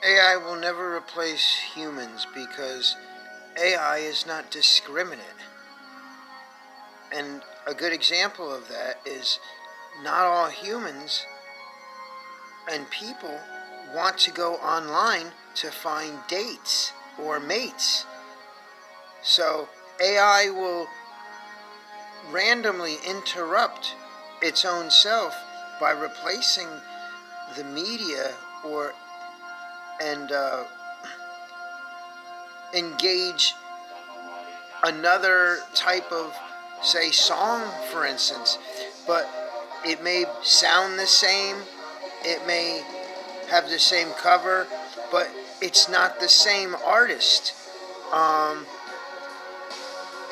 AI will never replace humans because AI is not discriminate. And a good example of that is not all humans and people want to go online to find dates or mates. So AI will randomly interrupt its own self by replacing the media and engage another type of, say, song, for instance, but it may sound the same, it may have the same cover, but it's not the same artist.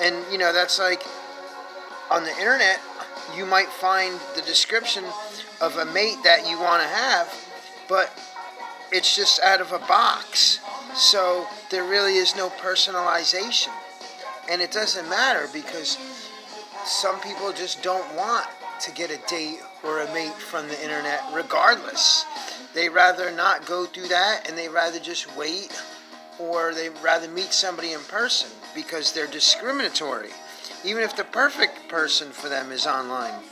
And that's like on the internet, you might find the description of a mate that you want to have, but it's just out of a box. So there really is no personalization. And it doesn't matter because some people just don't want to get a date or a mate from the internet regardless. They rather not go through that, and they rather just wait, or they rather meet somebody in person because they're discriminatory. Even if the perfect person for them is online,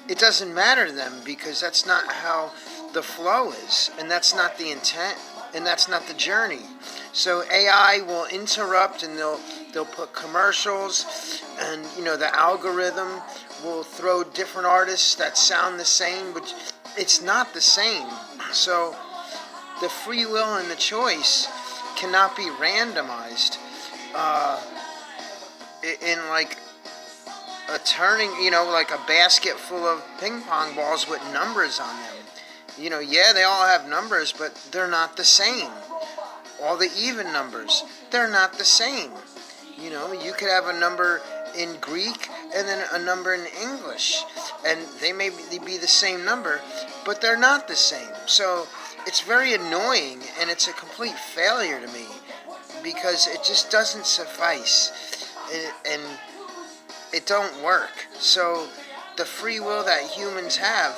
it doesn't matter to them because that's not how the flow is, and that's not the intent, and that's not the journey. So AI will interrupt, and they'll put commercials, and the algorithm will throw different artists that sound the same, but it's not the same. So the free will and the choice cannot be randomized in like a turning, like a basket full of ping pong balls with numbers on them. Yeah, they all have numbers, but they're not the same. All the even numbers, they're not the same. You could have a number in Greek and then a number in English, and they may be the same number, but they're not the same. So it's very annoying, and it's a complete failure to me because it just doesn't suffice, and it don't work. So the free will that humans have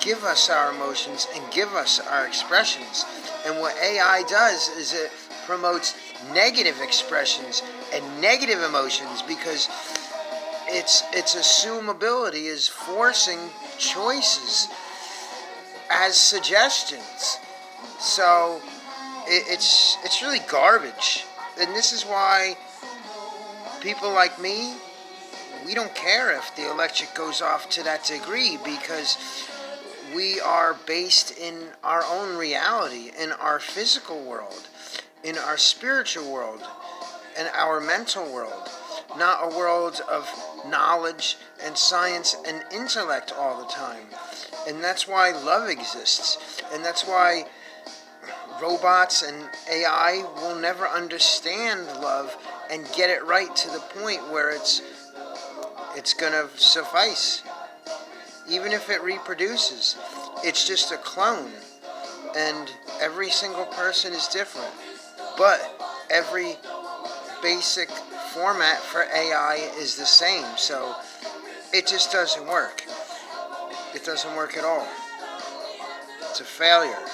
give us our emotions and give us our expressions. And what AI does is it promotes negative expressions and negative emotions because its assumability is forcing choices as suggestions. So it's really garbage. And this is why people like me, we don't care if the electric goes off to that degree because we are based in our own reality, in our physical world, in our spiritual world, in our mental world, not a world of knowledge and science and intellect all the time. And that's why love exists. And that's why robots and AI will never understand love and get it right to the point where it's going to suffice. Even if it reproduces, it's just a clone. And every single person is different. But every basic format for AI is the same. So it just doesn't work. It doesn't work at all. It's a failure.